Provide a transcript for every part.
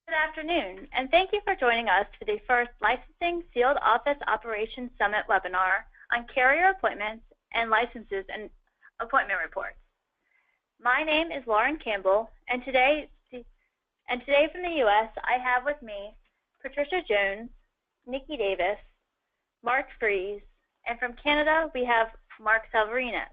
Good afternoon, and thank you for joining us for the first Licensing Field Office Operations Summit webinar on carrier appointments and licenses and appointment reports. My name is Lauren Campbell, and today from the U.S., I have with me Patricia Jones, Nikki Davis, Mark Fries, and from Canada, we have Mark Salvarinas.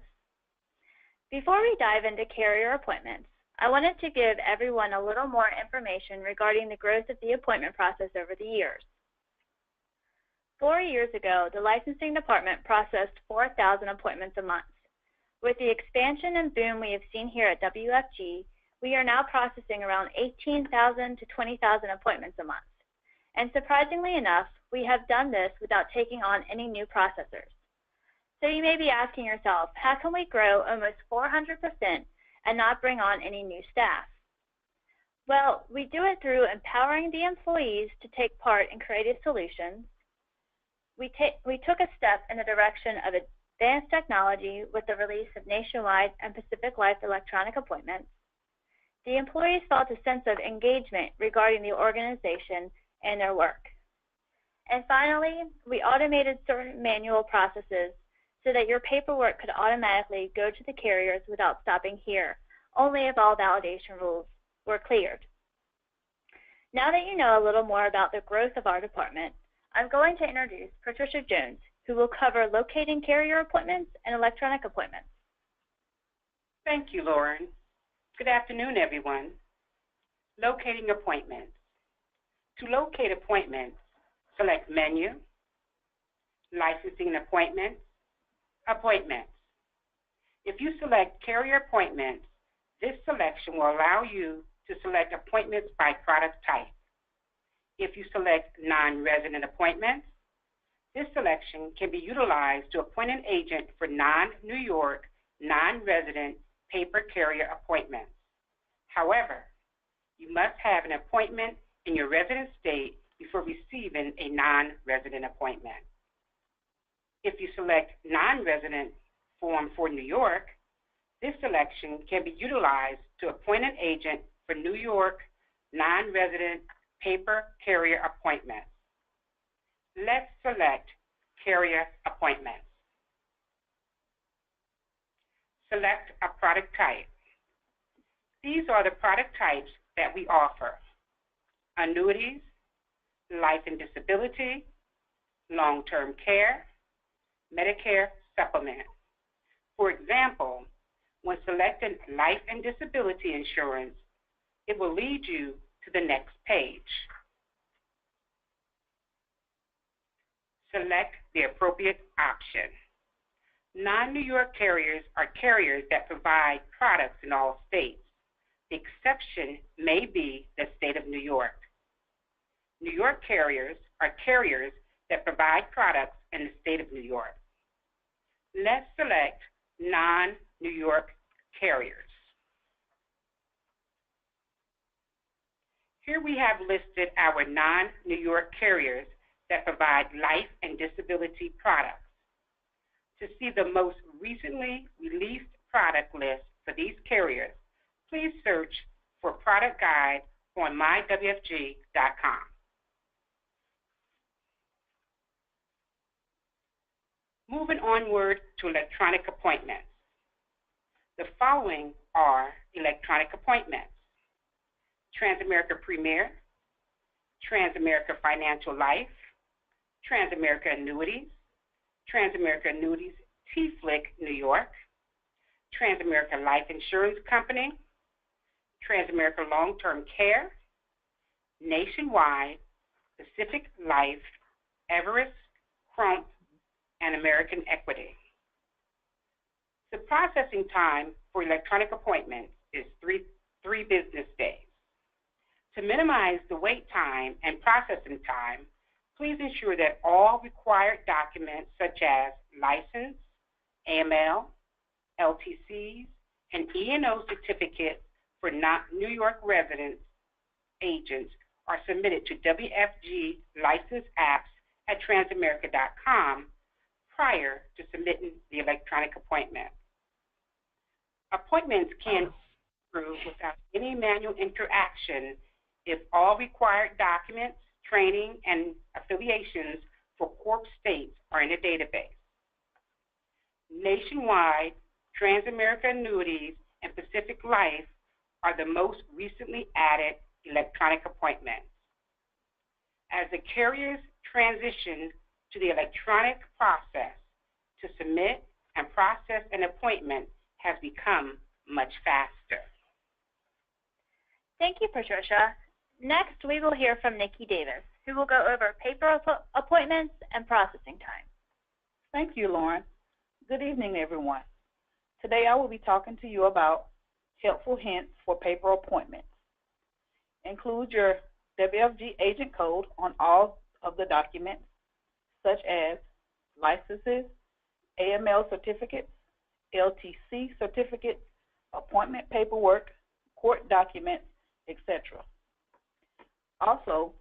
Before we dive into carrier appointments, I wanted to give everyone a little more information regarding the growth of the appointment process over the years. 4 years ago, the licensing department processed 4,000 appointments a month. With the expansion and boom we have seen here at WFG, we are now processing around 18,000 to 20,000 appointments a month. And surprisingly enough, we have done this without taking on any new processors. So you may be asking yourself, how can we grow almost 400% and not bring on any new staff? Well, we do it through empowering the employees to take part in creative solutions. We took a step in the direction of advanced technology with the release of Nationwide and Pacific Life electronic appointments. The employees felt a sense of engagement regarding the organization and their work. And finally, we automated certain manual processes so that your paperwork could automatically go to the carriers without stopping here, only if all validation rules were cleared. Now that you know a little more about the growth of our department, I'm going to introduce Patricia Jones, who will cover locating carrier appointments and electronic appointments. Thank you, Lauren. Good afternoon, everyone. Locating appointments. To locate appointments, select Menu, Licensing Appointments, Appointments. If you select Carrier Appointments, this selection will allow you to select appointments by product type. If you select Non-Resident Appointments, this selection can be utilized to appoint an agent for non-New York, non-resident paper carrier appointments. However, you must have an appointment in your resident state before receiving a non-resident appointment. If you select non-resident form for New York, this selection can be utilized to appoint an agent for New York non-resident paper carrier appointments. Let's select carrier appointments. Select a product type. These are the product types that we offer: annuities, life and disability, long-term care, Medicare supplement. For example, when selecting life and disability insurance, it will lead you to the next page. Select the appropriate option. Non-New York carriers are carriers that provide products in all states. The exception may be the state of New York. New York carriers are carriers that provide products in the state of New York. Let's select non-New York carriers. Here we have listed our non-New York carriers that provide life and disability products. To see the most recently released product list for these carriers, please search for Product Guide on mywfg.com. Moving onward to electronic appointments. The following are electronic appointments: Transamerica Premier, Transamerica Financial Life, Transamerica Annuities, Transamerica Annuities T-Flick New York, Transamerica Life Insurance Company, Transamerica Long-Term Care, Nationwide, Pacific Life, Everest, Crump, and American Equity. The processing time for electronic appointments is three business days. To minimize the wait time and processing time, please ensure that all required documents such as license, AML, LTCs, and E&O certificates for New York residents agents are submitted to WFG license apps at transamerica.com prior to submitting the electronic appointment. Appointments can go through without any manual interaction if all required documents, training, and affiliations for corp states are in the database. Nationwide, Transamerica Annuities and Pacific Life are the most recently added electronic appointments. As the carriers transition to the electronic process to submit and process an appointment has become much faster. Thank you, Patricia. Next, we will hear from Nikki Davis, who will go over paper appointments and processing time. Thank you, Lauren. Good evening, everyone. Today I will be talking to you about helpful hints for paper appointments. Include your WFG agent code on all of the documents, such as licenses, AML certificates, LTC certificates, appointment paperwork, court documents, etc. Also,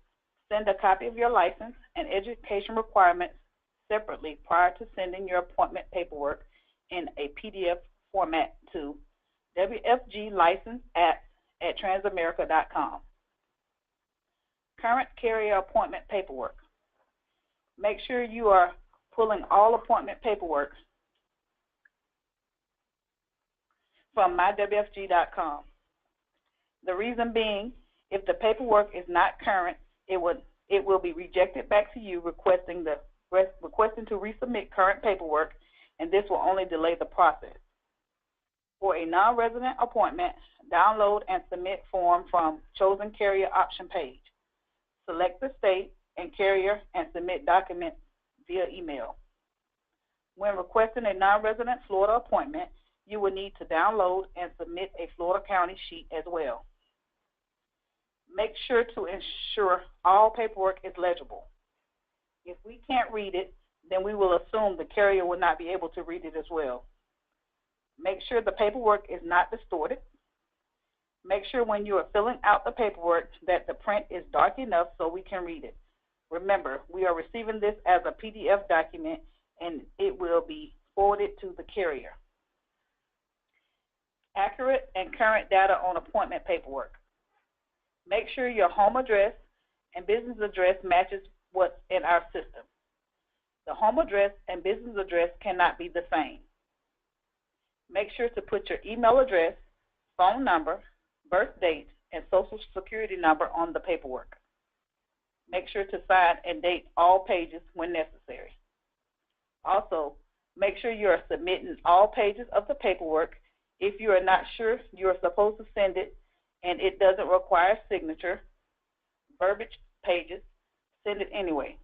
send a copy of your license and education requirements separately prior to sending your appointment paperwork in a PDF format to wfglicense@transamerica.com. Current carrier appointment paperwork. Make sure you are pulling all appointment paperwork from mywfg.com. The reason being, if the paperwork is not current, it will be rejected back to you requesting to resubmit current paperwork, and this will only delay the process. For a non-resident appointment, download and submit form from chosen carrier option page. Select the state and carrier and submit documents via email. When requesting a non-resident Florida appointment, you will need to download and submit a Florida County sheet as well. Make sure to ensure all paperwork is legible. If we can't read it, then we will assume the carrier will not be able to read it as well. Make sure the paperwork is not distorted. Make sure when you are filling out the paperwork that the print is dark enough so we can read it. Remember, we are receiving this as a PDF document and it will be forwarded to the carrier. Accurate and current data on appointment paperwork. Make sure your home address and business address matches what's in our system. The home address and business address cannot be the same. Make sure to put your email address, phone number, birth date, and social security number on the paperwork. Make sure to sign and date all pages when necessary. Also, make sure you are submitting all pages of the paperwork. If you are not sure you are supposed to send it and it doesn't require signature, verbiage pages, send it anyway.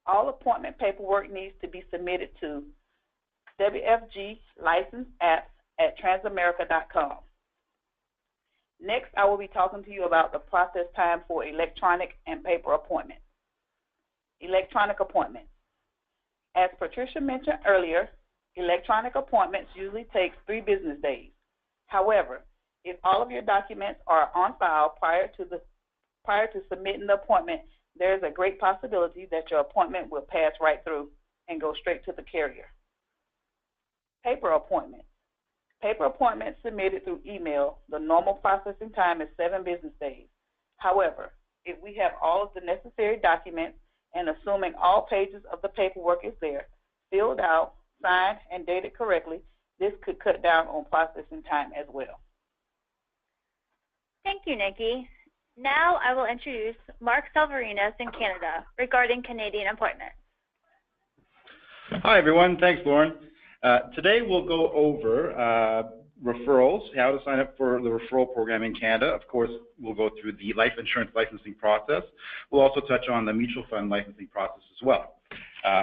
All appointment paperwork needs to be submitted to wfglicense@transamerica.com. Next, I will be talking to you about the process time for electronic and paper appointments. Electronic appointments. As Patricia mentioned earlier, electronic appointments usually take 3 business days. However, if all of your documents are on file prior to submitting the appointment, there is a great possibility that your appointment will pass right through and go straight to the carrier. Paper appointments. Paper appointments submitted through email, the normal processing time is 7 business days. However, if we have all of the necessary documents and assuming all pages of the paperwork is there, filled out, signed, and dated correctly, this could cut down on processing time as well. Thank you, Nikki. Now I will introduce Mark Salvarinas in Canada regarding Canadian appointments. Hi, everyone. Thanks, Lauren. Today we'll go over referrals, how to sign up for the referral program in Canada. Of course, we'll go through the life insurance licensing process. We'll also touch on the mutual fund licensing process as well.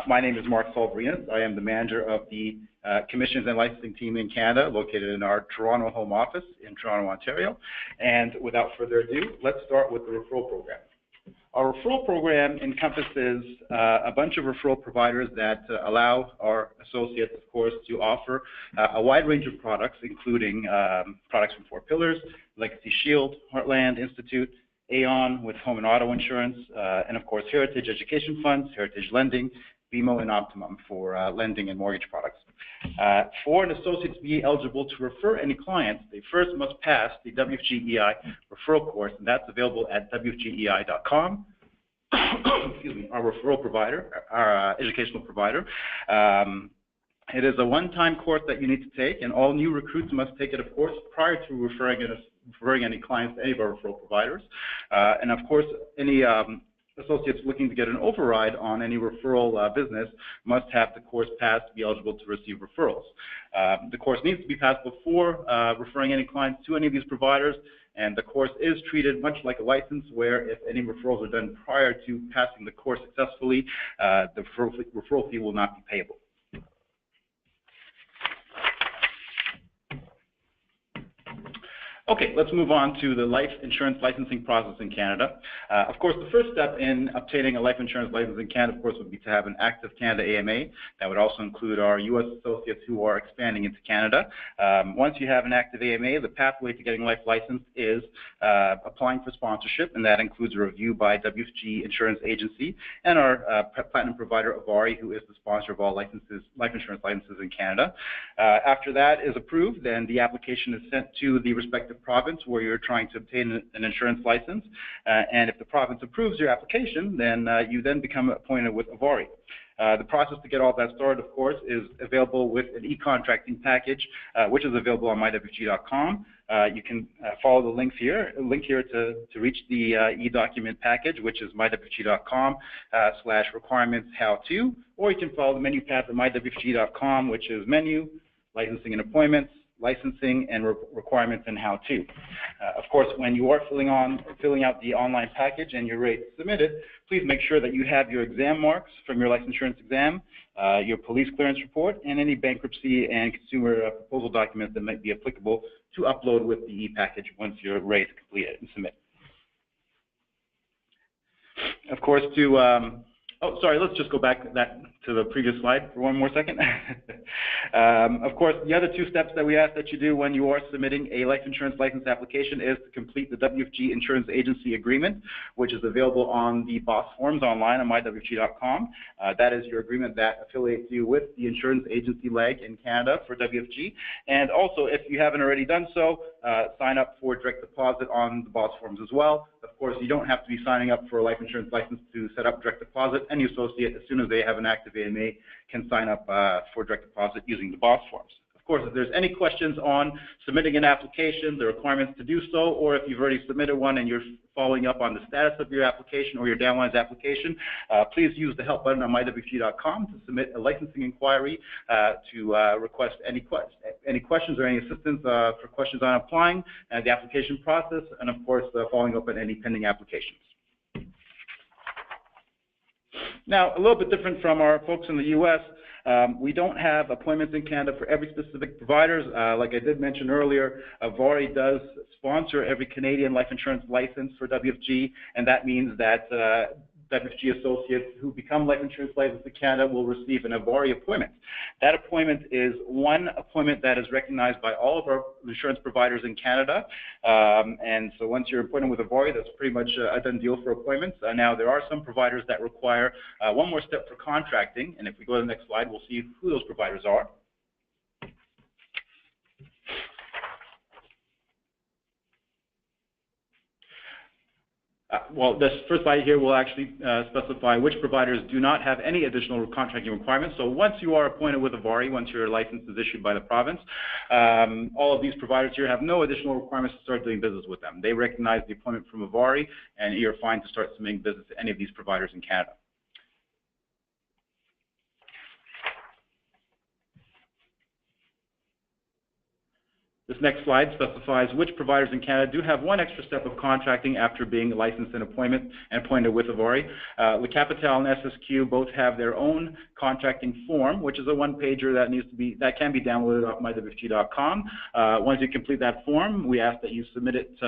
My name is Mark Salvarinas. I am the manager of the commissions and licensing team in Canada, located in our Toronto home office in Toronto, Ontario. And without further ado, let's start with the referral program. Our referral program encompasses a bunch of referral providers that allow our associates, of course, to offer a wide range of products, including products from 4 Pillars, Legacy Shield, Heartland Institute, Aon with home and auto insurance, and of course Heritage Education Funds, Heritage Lending, BMO, and Optimum for lending and mortgage products. For an associate to be eligible to refer any clients, they first must pass the WFG-EI referral course, and that's available at wfgei.com. Excuse me, our referral provider, our educational provider. It is a one-time course that you need to take, and all new recruits must take it, of course, prior to referring any clients to any of our referral providers. And of course, any associates looking to get an override on any referral business must have the course passed to be eligible to receive referrals. The course needs to be passed before referring any clients to any of these providers, and the course is treated much like a license, where if any referrals are done prior to passing the course successfully, the referral fee will not be payable. Okay, let's move on to the life insurance licensing process in Canada. Of course, the first step in obtaining a life insurance license in Canada, of course, would be to have an active Canada AMA. That would also include our U.S. associates who are expanding into Canada. Once you have an active AMA, the pathway to getting life license is applying for sponsorship, and that includes a review by WFG Insurance Agency and our platinum provider, Avari, who is the sponsor of all life insurance licenses in Canada. After that is approved, then the application is sent to the respective province where you're trying to obtain an insurance license, and if the province approves your application, then you then become appointed with Avari. The process to get all that started, of course, is available with an e-contracting package, which is available on mywg.com. You can follow the link here to reach the e-document package, which is mywg.com/requirements-how-to, or you can follow the menu path at mywg.com, which is menu, licensing and appointments, licensing and requirements and how-to. Of course, when you are filling out the online package and you're ready to submit it, please make sure that you have your exam marks from your life insurance exam, your police clearance report, and any bankruptcy and consumer proposal documents that might be applicable to upload with the e-package once you're ready to complete it and submit. Of course, oh, sorry, let's just go back to the previous slide for one more second. Of course, the other two steps that we ask that you do when you are submitting a life insurance license application is to complete the WFG Insurance Agency Agreement, which is available on the BOSS forms online on mywg.com. That is your agreement that affiliates you with the insurance agency leg in Canada for WFG. And also, if you haven't already done so, sign up for direct deposit on the BOSS forms as well. Of course, you don't have to be signing up for a life insurance license to set up direct deposit. Any associate, as soon as they have an active AMA, can sign up for direct deposit using the BOSS forms. Of course, if there's any questions on submitting an application, the requirements to do so, or if you've already submitted one and you're following up on the status of your application or your Downline's application, please use the help button on mywg.com to submit a licensing inquiry to request any questions or any assistance for questions on applying, the application process, and of course, following up on any pending applications. Now, a little bit different from our folks in the U.S., we don't have appointments in Canada for every specific providers. Like I did mention earlier, Avari does sponsor every Canadian life insurance license for WFG, and that means that WFG associates who become life insurance licensed in Canada will receive an Avari appointment. That appointment is one appointment that is recognized by all of our insurance providers in Canada. And so once you're appointed with Avari, that's pretty much a done deal for appointments. Now, there are some providers that require one more step for contracting, and if we go to the next slide, we'll see who those providers are. Well, this first slide here will actually specify which providers do not have any additional contracting requirements. So once you are appointed with Avari, once your license is issued by the province, all of these providers here have no additional requirements to start doing business with them. They recognize the appointment from Avari, and you're fine to start submitting business to any of these providers in Canada. This next slide specifies which providers in Canada do have one extra step of contracting after being licensed and appointed with Avari. Le Capital and SSQ both have their own contracting form, which is a one-pager that can be downloaded off mywg.com. Once you complete that form, we ask that you submit it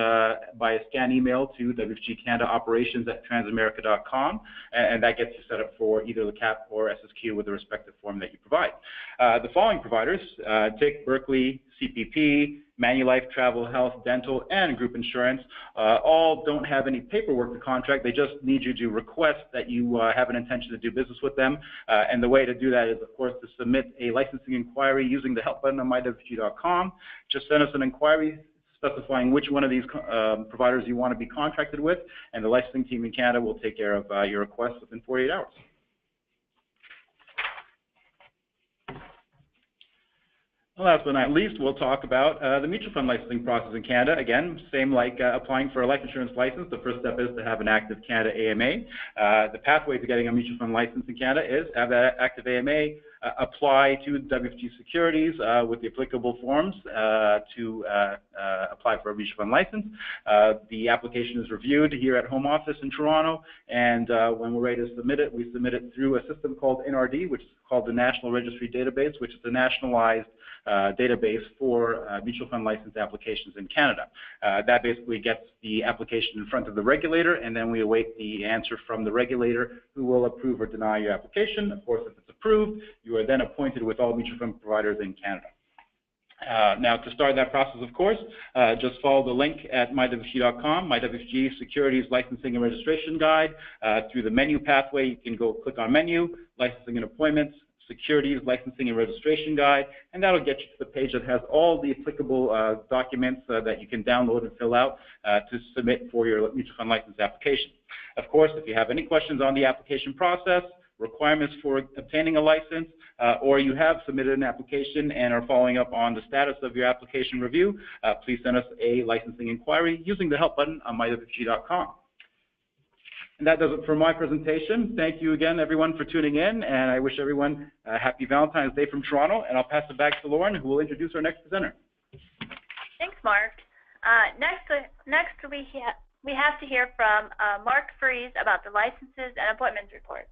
by a scan email to WFG Canada operations@transamerica.com, and that gets you set up for either Le Cap or SSQ with the respective form that you provide. The following providers, TIC, Berkeley, CPP, Manulife, travel, health, dental, and group insurance all don't have any paperwork to contract. They just need you to request that you have an intention to do business with them. And the way to do that is, of course, to submit a licensing inquiry using the help button on mywfg.com. Just send us an inquiry specifying which one of these providers you want to be contracted with, and the licensing team in Canada will take care of your request within 48 hours. Last but not least, we'll talk about the mutual fund licensing process in Canada. Again, same like applying for a life insurance license. The first step is to have an active Canada AMA. The pathway to getting a mutual fund license in Canada is have that active AMA, apply to WFG Securities with the applicable forms to apply for a mutual fund license. The application is reviewed here at Home Office in Toronto, and when we're ready to submit it, we submit it through a system called NRD, which is called the National Registry Database, which is a nationalized database for mutual fund license applications in Canada. That basically gets the application in front of the regulator, and then we await the answer from the regulator who will approve or deny your application. Of course, if it's approved, you are then appointed with all mutual fund providers in Canada. Now, to start that process, of course, just follow the link at mywfg.com, mywfg Securities Licensing and Registration Guide. Through the menu pathway, you can go click on Menu, Licensing and Appointments, Securities Licensing and Registration Guide, and that'll get you to the page that has all the applicable documents that you can download and fill out to submit for your mutual fund license application. Of course, if you have any questions on the application process, requirements for obtaining a license, or you have submitted an application and are following up on the status of your application review, please send us a licensing inquiry using the help button on mywfg.com. And that does it for my presentation. Thank you again, everyone, for tuning in, and I wish everyone a happy Valentine's Day from Toronto, and I'll pass it back to Lauren, who will introduce our next presenter. Thanks, Mark. Next we have to hear from Mark Fries about the licenses and appointments report.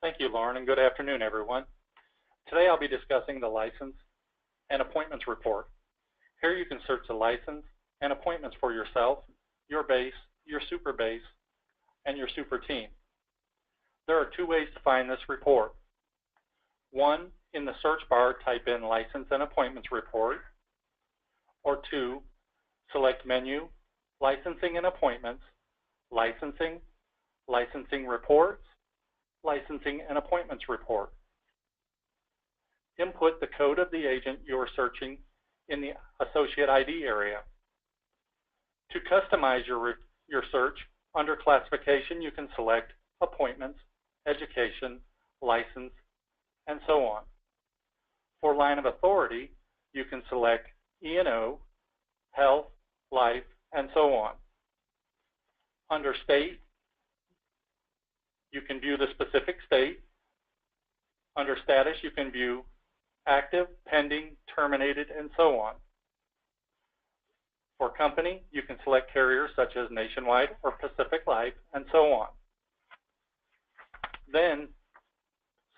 Thank you, Lauren, and good afternoon, everyone. Today I'll be discussing the license and appointments report. Here you can search the license and appointments for yourself, your base, your super base, and your super team. There are two ways to find this report. One, in the search bar, type in License and Appointments Report, or two, select Menu, Licensing and Appointments, Licensing, Licensing Reports, Licensing and Appointments Report. Input the code of the agent you are searching in the Associate ID area. To customize your search, under Classification, you can select Appointments, Education, License, and so on. For Line of Authority, you can select E&O, Health, Life, and so on. Under State, you can view the specific state. Under Status, you can view active, pending, terminated, and so on. For company, you can select carriers such as Nationwide or Pacific Life, and so on. Then,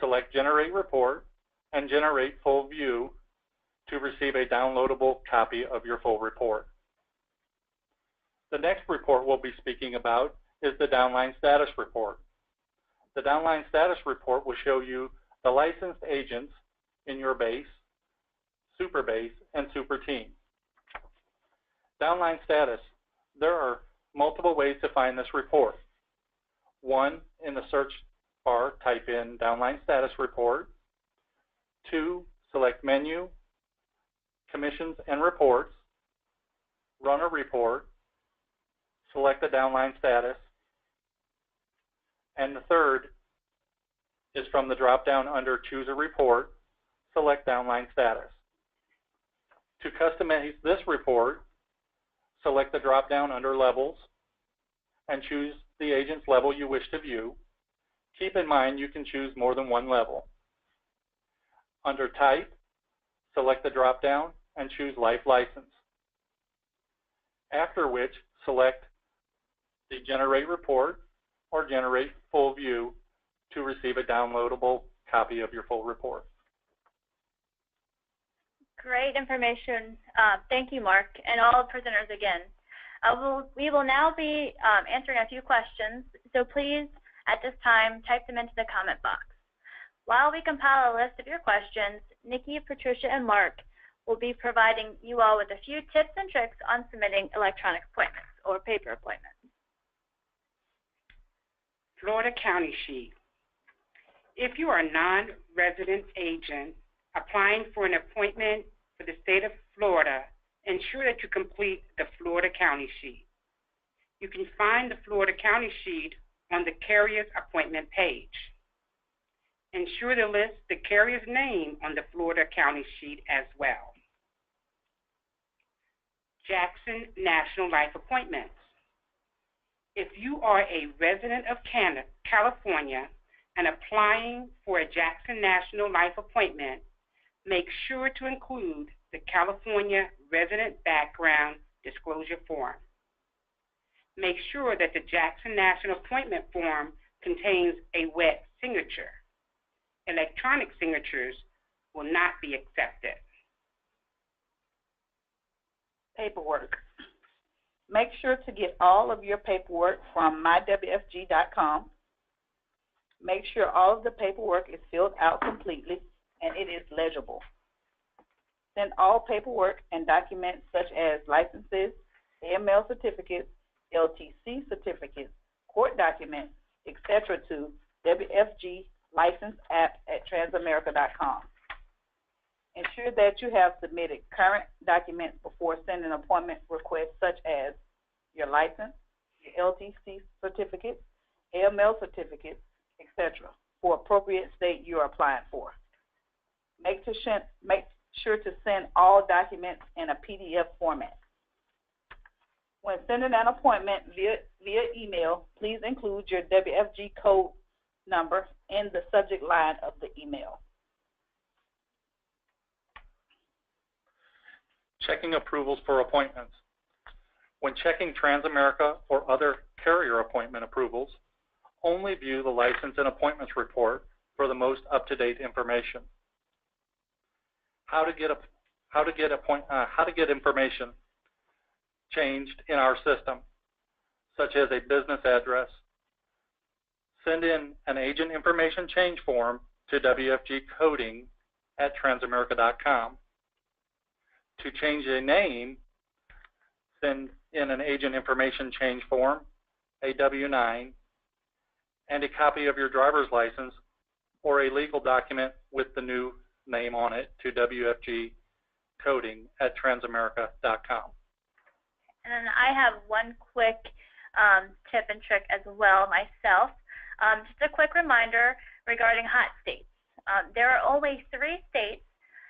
select Generate Report and Generate Full View to receive a downloadable copy of your full report. The next report we'll be speaking about is the Downline Status Report. The Downline Status Report will show you the licensed agents in your base, super base, and super team. Downline Status. There are multiple ways to find this report. One, in the search bar, type in Downline Status Report. Two, select Menu, Commissions and Reports, run a report, select the Downline Status, and the third is from the drop-down under Choose a Report, select Downline Status. To customize this report, select the drop-down under Levels and choose the agent's level you wish to view. Keep in mind you can choose more than one level. Under Type, select the drop-down and choose Life License. After which, select the Generate Report or Generate Full View to receive a downloadable copy of your full report. Great information. Thank you, Mark, and all presenters again. We will now be answering a few questions, so please, at this time, type them into the comment box. While we compile a list of your questions, Nikki, Patricia, and Mark will be providing you all with a few tips and tricks on submitting electronic appointments or paper appointments. Florida County Sheet. If you are a non-resident agent applying for an appointment for the state of Florida, ensure that you complete the Florida County Sheet. You can find the Florida County Sheet on the carrier's appointment page. Ensure to list the carrier's name on the Florida County Sheet as well. Jackson National Life Appointments. If you are a resident of California and applying for a Jackson National Life Appointment, make sure to include the California Resident Background Disclosure Form. Make sure that the Jackson National Appointment Form contains a wet signature. Electronic signatures will not be accepted. Paperwork. Make sure to get all of your paperwork from mywfg.com. Make sure all of the paperwork is filled out completely and it is legible. Send all paperwork and documents such as licenses, AML certificates, LTC certificates, court documents, etc. to WFG license app at transamerica.com. Ensure that you have submitted current documents before sending appointment requests such as your license, your LTC certificates, AML certificates, etc. for appropriate state you are applying for. Make sure to send all documents in a PDF format. When sending an appointment via email, please include your WFG code number in the subject line of the email. Checking approvals for appointments. When checking Transamerica or other carrier appointment approvals, only view the license and appointments report for the most up-to-date information. How to get information changed in our system, such as a business address. Send in an agent information change form to WFG coding at transamerica.com. To change a name, send in an agent information change form, a W-9, and a copy of your driver's license or a legal document with the new name on it to WFG coding at transamerica.com. And then I have one quick tip and trick as well myself. Just a quick reminder regarding hot states. There are only 3 states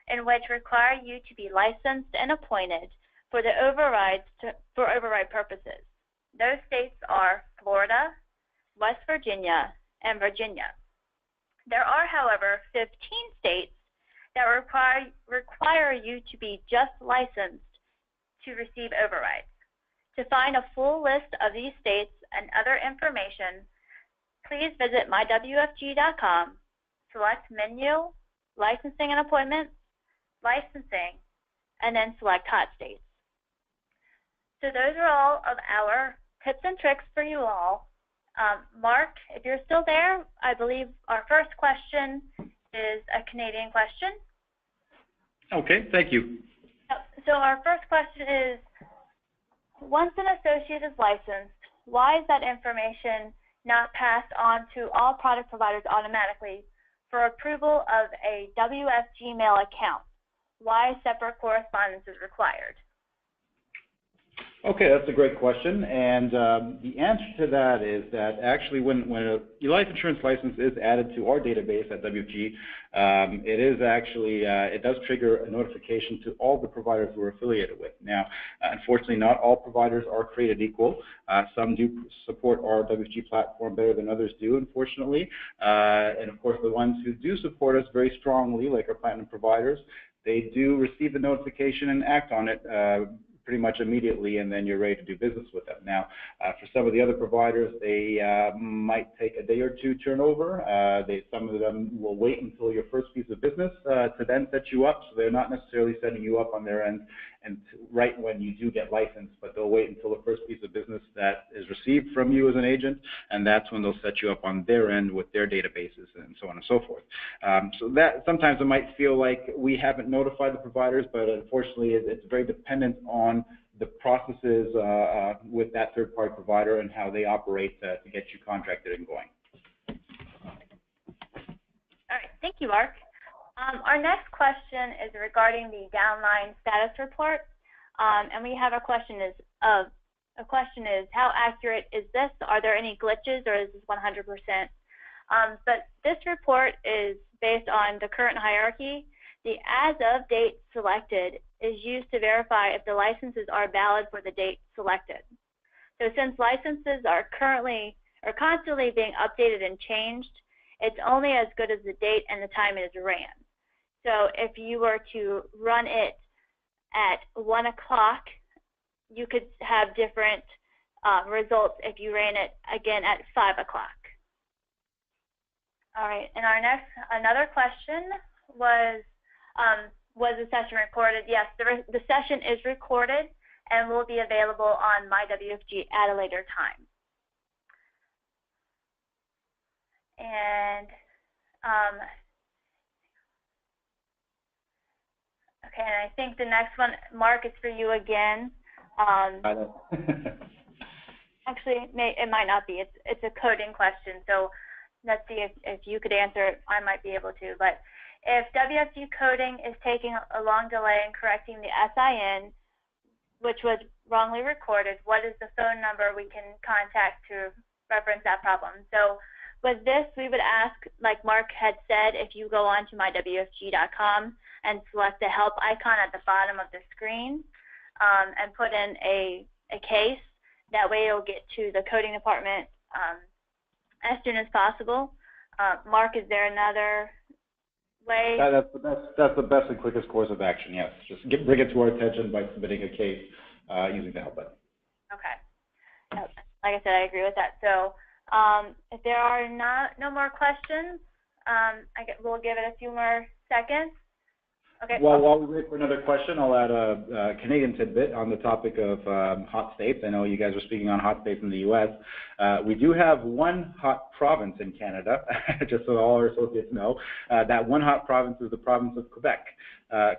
in which require you to be licensed and appointed for the override purposes. Those states are Florida, West Virginia, and Virginia. There are, however, 15 states that require you to be just licensed to receive overrides. To find a full list of these states and other information, please visit mywfg.com, select Menu, Licensing and Appointments, Licensing, and then select Hot States. So those are all of our tips and tricks for you all. Mark, if you're still there, I believe our first question is a Canadian question. Okay, thank you. So our first question is, once an associate is licensed, why is that information not passed on to all product providers automatically for approval of a WFG mail account? Why separate correspondence is required? Okay, that's a great question, and the answer to that is that actually when your life insurance license is added to our database at WFG, it is actually, it does trigger a notification to all the providers we're affiliated with. Now, unfortunately, not all providers are created equal. Some do support our WFG platform better than others do, unfortunately, and of course the ones who do support us very strongly, like our platinum providers, they do receive the notification and act on it pretty much immediately, and then you're ready to do business with them. Now, for some of the other providers, they might take a day or two turnover. Some of them will wait until your first piece of business to then set you up, so they're not necessarily setting you up on their end and right when you do get licensed, but they'll wait until the first piece of business that is received from you as an agent, and that's when they'll set you up on their end with their databases and so on and so forth. So that sometimes it might feel like we haven't notified the providers, but unfortunately it's very dependent on the processes with that third-party provider and how they operate to get you contracted and going. All right, thank you, Mark. Our next question is regarding the Downline Status report, and we have a question is how accurate is this? Are there any glitches, or is this 100%? But this report is based on the current hierarchy. The as of date selected is used to verify if the licenses are valid for the date selected. So since licenses are constantly being updated and changed, it's only as good as the date and the time it is ran. So if you were to run it at 1 o'clock, you could have different results if you ran it again at 5 o'clock. All right, and another question was the session recorded? Yes, the session is recorded and will be available on MyWFG at a later time. And okay, and I think the next one, Mark, is for you again. Actually, it might not be. It's a coding question, so let's see if you could answer it. I might be able to. But if WFG coding is taking a long delay in correcting the SIN, which was wrongly recorded, what is the phone number we can contact to reference that problem? So with this, we would ask, like Mark had said, if you go on to mywfg.com and select the help icon at the bottom of the screen and put in a case, that way it'll get to the coding department as soon as possible. Mark, is there another way? That's the best and quickest course of action, yes. Just bring it to our attention by submitting a case using the help button. Okay. Like I said, I agree with that. So if there are no more questions, we'll give it a few more seconds. Okay. Well, while we wait for another question, I'll add a Canadian tidbit on the topic of hot states. I know you guys are speaking on hot states in the U.S. We do have one hot province in Canada, just so all our associates know. That one hot province is the province of Quebec.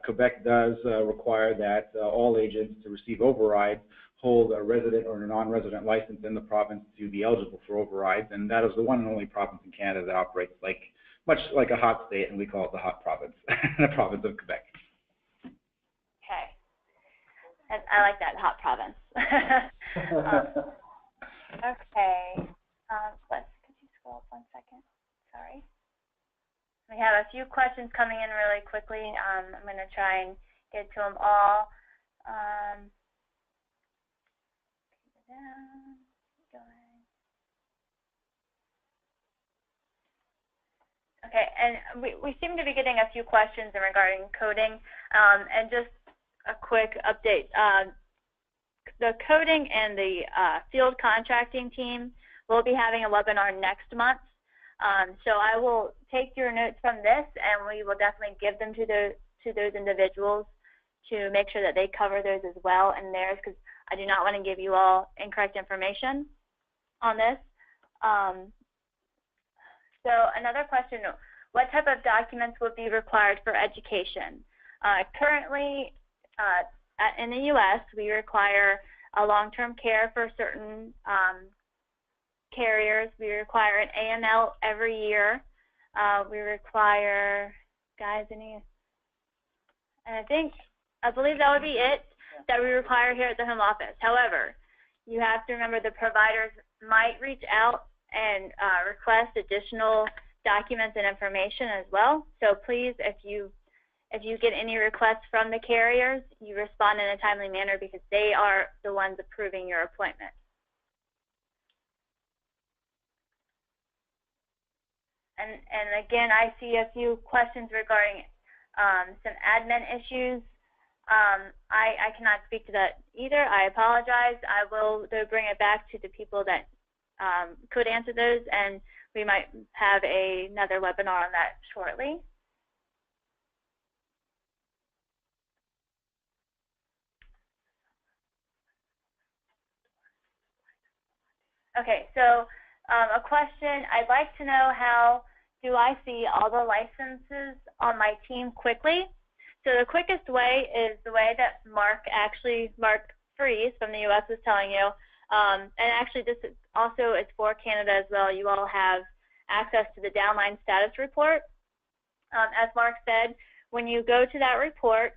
Quebec does require that all agents to receive overrides hold a resident or a non-resident license in the province to be eligible for overrides, and that is the one and only province in Canada that operates much like a hot state, and we call it the hot province, the province of Quebec. Okay. I like that, hot province. Okay. Could you scroll up 1 second? Sorry. We have a few questions coming in really quickly. I'm going to try and get to them all. Okay, and we seem to be getting a few questions regarding coding, and just a quick update. The coding and the field contracting team will be having a webinar next month. So I will take your notes from this, and we will definitely give them to those individuals to make sure that they cover those as well in theirs, because I do not want to give you all incorrect information on this. So another question, what type of documents would be required for education? Currently, in the U.S., we require a long-term care for certain carriers. We require an AML every year. We require, guys, I believe that would be it that we require here at the home office. However, you have to remember the providers might reach out and request additional documents and information as well. So please, if you get any requests from the carriers, you respond in a timely manner, because they are the ones approving your appointment. And again, I see a few questions regarding some admin issues. I cannot speak to that either. I apologize. I will, though, bring it back to the people that could answer those, and we might have another webinar on that shortly. Okay, so a question, I'd like to know how do I see all the licenses on my team quickly? So the quickest way is the way that Mark Freeze from the US is telling you. And actually this is also is for Canada as well. You all have access to the Downline Status report. As Mark said, when you go to that report,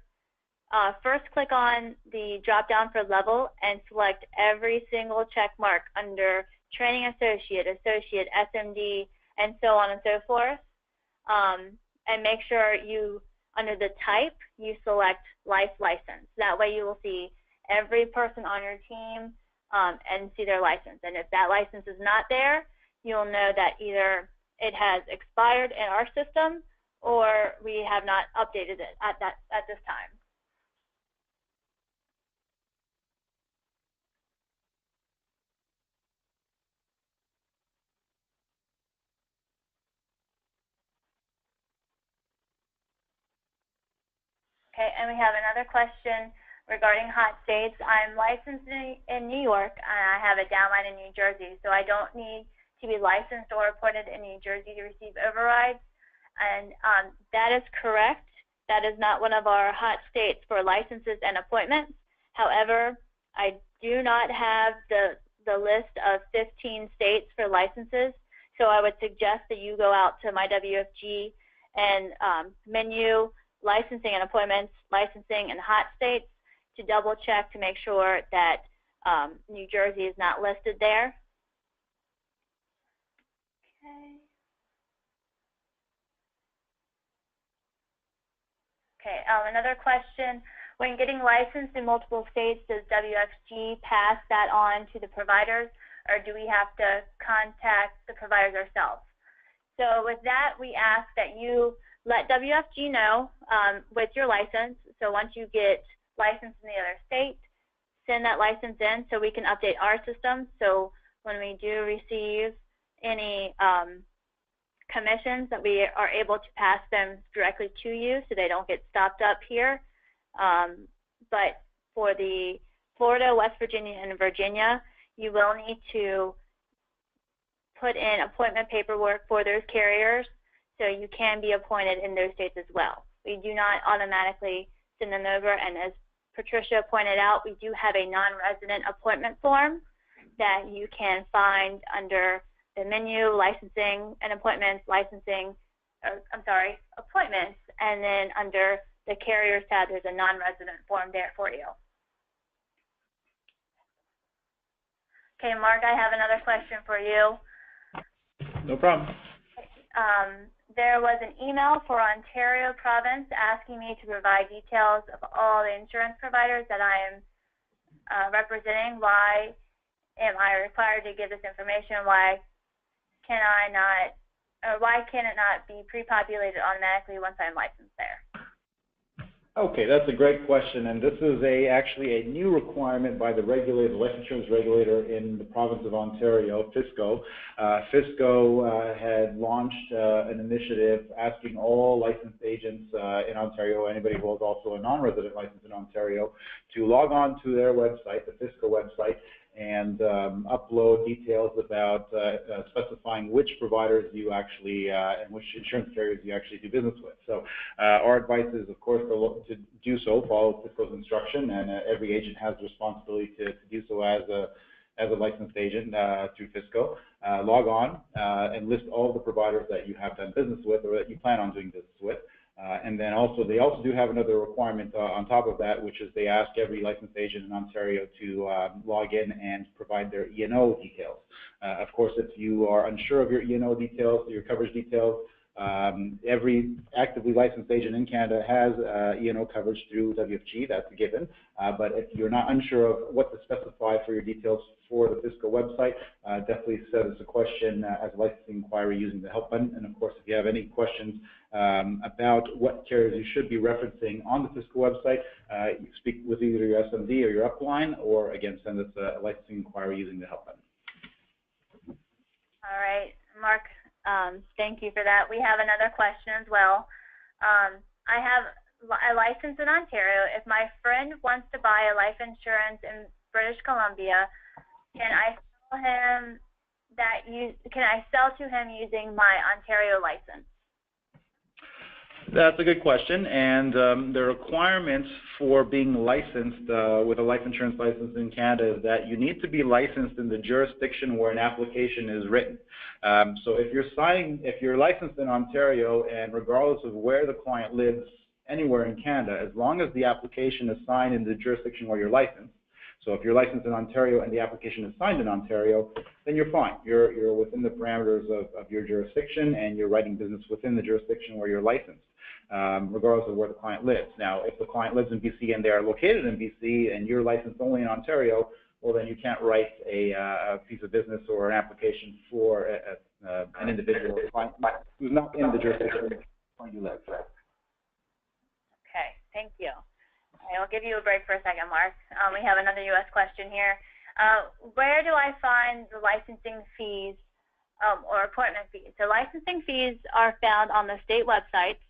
first click on the drop down for level and select every single check mark under Training Associate, Associate, SMD, and so on and so forth. And make sure you, under the type, you select Life License. That way you will see every person on your team and see their license. And if that license is not there, you'll know that either it has expired in our system or we have not updated it at this time. Okay, and we have another question regarding hot states. I'm licensed in New York, and I have a downline in New Jersey, so I don't need to be licensed or reported in New Jersey to receive overrides. And that is correct. That is not one of our hot states for licenses and appointments. However, I do not have the list of 15 states for licenses, so I would suggest that you go out to my WFG and menu licensing and appointments, licensing and hot states to double check to make sure that New Jersey is not listed there. Okay. Okay, another question. When getting licensed in multiple states, does WFG pass that on to the providers, or do we have to contact the providers ourselves? So with that, we ask that you let WFG know with your license. So once you get licensed in the other state, send that license in so we can update our system. So when we do receive any commissions, that we are able to pass them directly to you so they don't get stopped up here. But for the Florida, West Virginia, and Virginia, you will need to put in appointment paperwork for those carriers so you can be appointed in those states as well. We do not automatically send them over, and as Patricia pointed out, we do have a non-resident appointment form that you can find under the menu, licensing and appointments, appointments, and then under the carriers tab, there's a non-resident form there for you. Okay, Mark, I have another question for you. No problem. There was an email for Ontario province asking me to provide details of all the insurance providers that I am representing. Why am I required to give this information? Why can I not, or why can it not be pre-populated automatically once I'm licensed there? Okay, that's a great question, and this is actually a new requirement by the regulator, the life insurance regulator in the province of Ontario, FSCO. FSCO had launched an initiative asking all licensed agents in Ontario, anybody who holds also a non-resident license in Ontario, to log on to their website, the FSCO website, and upload details about specifying which providers you actually and which insurance carriers you actually do business with. So our advice is, of course, to do so, follow FSCO's instruction, and every agent has the responsibility to do so as a licensed agent through FSCO. Log on and list all the providers that you have done business with or that you plan on doing business with. And then also, they also do have another requirement on top of that, which is they ask every licensed agent in Ontario to log in and provide their E&O details. Of course, if you are unsure of your E&O details, your coverage details, every actively licensed agent in Canada has E&O coverage through WFG, that's a given. But if you're not unsure of what to specify for your details for the FSCO website, definitely send us a question as a licensing inquiry using the help button. And of course, if you have any questions about what carriers you should be referencing on the FSCO website, you speak with either your SMD or your upline, or again, send us a licensing inquiry using the help button. All right, Mark. Thank you for that. We have another question as well. I have a license in Ontario. If my friend wants to buy a life insurance in British Columbia, can I sell him can I sell to him using my Ontario license? That's a good question, and the requirements for being licensed with a life insurance license in Canada is that you need to be licensed in the jurisdiction where an application is written. So if you're licensed in Ontario, and regardless of where the client lives anywhere in Canada, as long as the application is signed in the jurisdiction where you're licensed, so if you're licensed in Ontario and the application is signed in Ontario, then you're fine. You're within the parameters of your jurisdiction, and you're writing business within the jurisdiction where you're licensed, regardless of where the client lives. Now, if the client lives in BC and they are located in BC and you're licensed only in Ontario, well, then you can't write a piece of business or an application for an individual client who's not in the jurisdiction where you live. Okay, thank you. I'll give you a break for a second, Mark. We have another U.S. question here. Where do I find the licensing fees or appointment fees? So licensing fees are found on the state websites.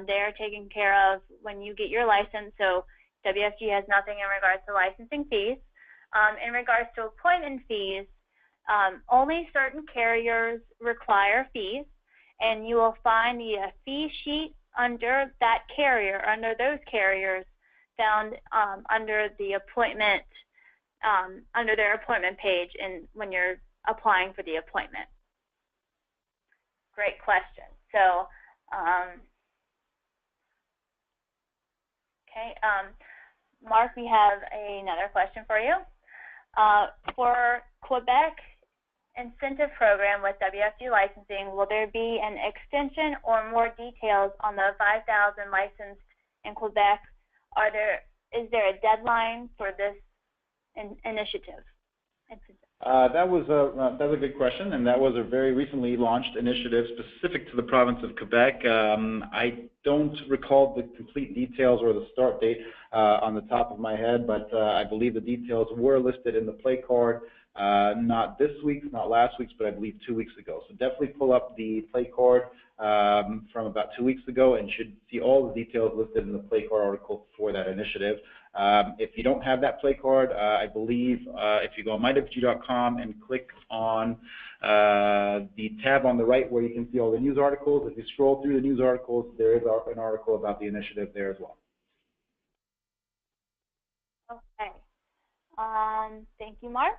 They are taken care of when you get your license. So WFG has nothing in regards to licensing fees. In regards to appointment fees, only certain carriers require fees, and you will find the fee sheet under that carrier, under those carriers, found under the appointment, under their appointment page, and when you're applying for the appointment. Great question. So, okay, Mark, we have another question for you. For Quebec Incentive Program with WFG licensing, will there be an extension or more details on the 5,000 licensed in Quebec? Is there a deadline for this initiative? That's a good question, and that was a very recently launched initiative specific to the province of Quebec. I don't recall the complete details or the start date on the top of my head, but I believe the details were listed in the play card, not this week's, not last week's, but I believe 2 weeks ago. So definitely pull up the play card from about 2 weeks ago and should see all the details listed in the play card article for that initiative. If you don't have that play card, I believe if you go on mywfg.com and click on the tab on the right where you can see all the news articles, if you scroll through the news articles, there is an article about the initiative there as well. Okay. Thank you, Mark.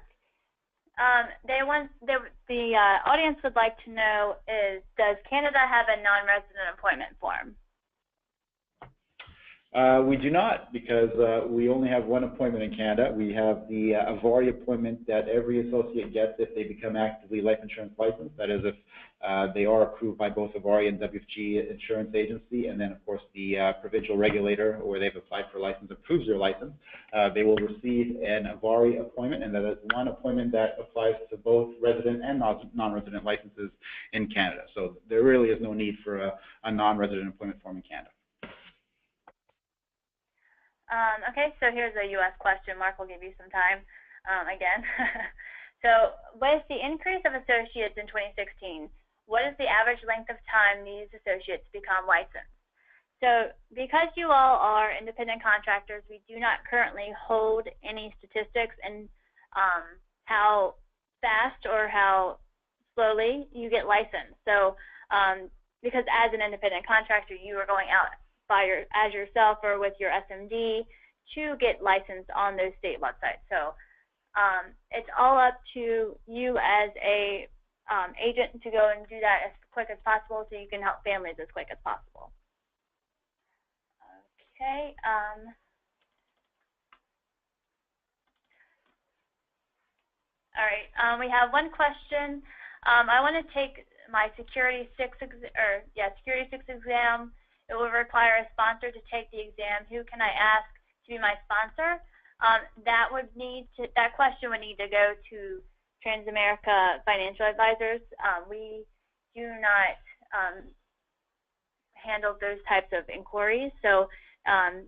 The audience would like to know is, does Canada have a non-resident appointment form? We do not, because we only have one appointment in Canada. We have the Avari appointment that every associate gets if they become actively life insurance licensed. That is, if they are approved by both Avari and WFG Insurance Agency, and then of course the provincial regulator, where they've applied for license, approves their license. They will receive an Avari appointment, and that is one appointment that applies to both resident and non-resident licenses in Canada. So there really is no need for a non-resident appointment form in Canada. Okay, so here's a U.S. question. Mark will give you some time again. So with the increase of associates in 2016, what is the average length of time these associates become licensed? So because you all are independent contractors, we do not currently hold any statistics in how fast or how slowly you get licensed. So because as an independent contractor, you are going out as yourself or with your SMD to get licensed on those state websites. So it's all up to you as a agent to go and do that as quick as possible so you can help families as quick as possible. Okay. All right. We have one question. I want to take my Security 6 exam. It will require a sponsor to take the exam. Who can I ask to be my sponsor? That question would need to go to Transamerica Financial Advisors. We do not handle those types of inquiries. So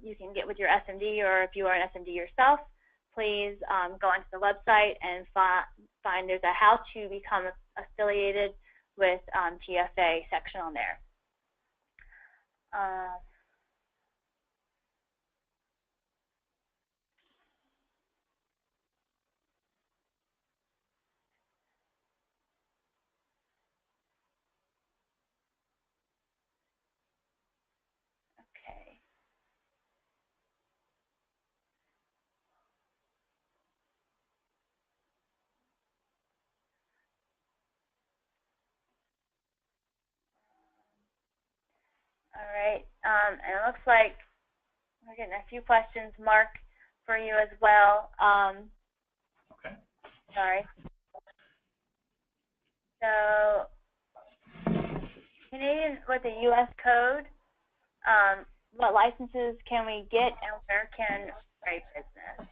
you can get with your SMD, or if you are an SMD yourself, please go onto the website and find there's a how to become affiliated with TFA section on there. All right, and it looks like we're getting a few questions, Mark, for you as well. Okay. Sorry. So, Canadian with the U.S. code, what licenses can we get and where can we write business?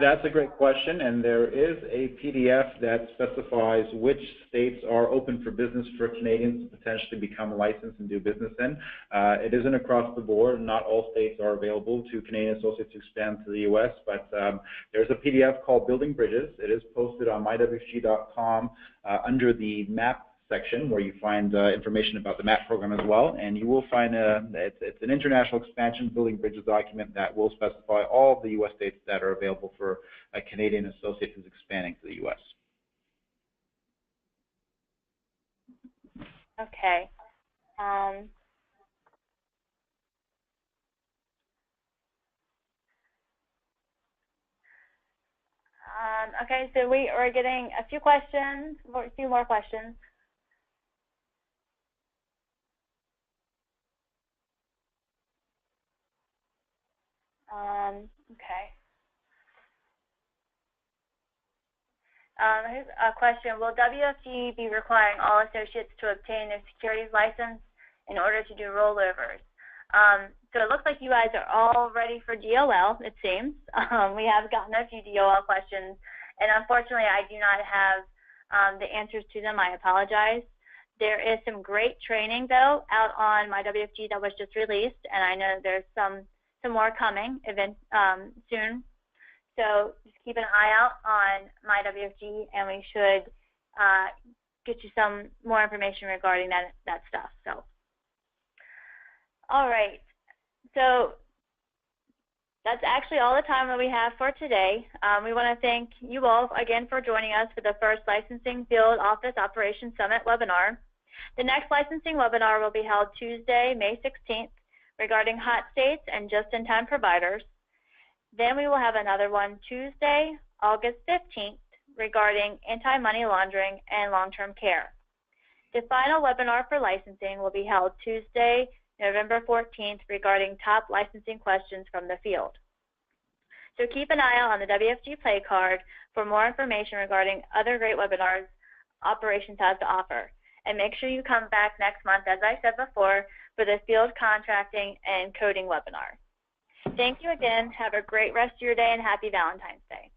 That's a great question, and there is a PDF that specifies which states are open for business for Canadians to potentially become licensed and do business in. It isn't across the board. Not all states are available to Canadian associates to expand to the U.S., but there's a PDF called Building Bridges. It is posted on mywfg.com under the map section where you find information about the MAP program as well, and you will find it's an international expansion building bridges document that will specify all of the U.S. states that are available for a Canadian associate who's expanding to the U.S. Okay. Okay, so we are getting a few questions, a few more questions. Okay. Here's a question. Will WFG be requiring all associates to obtain their securities license in order to do rollovers? So it looks like you guys are all ready for DOL, it seems. We have gotten a few DOL questions, and unfortunately I do not have the answers to them. I apologize. There is some great training, though, out on MyWFG that was just released, and I know there's some more coming soon. So just keep an eye out on MyWFG, and we should get you some more information regarding that stuff. So, all right. So that's actually all the time that we have for today. We want to thank you all again for joining us for the first Licensing Field Office Operations Summit webinar. The next licensing webinar will be held Tuesday, May 16th, regarding hot states and just-in-time providers. Then we will have another one Tuesday, August 15th, regarding anti-money laundering and long-term care. The final webinar for licensing will be held Tuesday, November 14th, regarding top licensing questions from the field. So keep an eye out on the WFG Play card for more information regarding other great webinars Operations has to offer. And make sure you come back next month, as I said before, for the field contracting and coding webinar. Thank you again. Have a great rest of your day and happy Valentine's Day.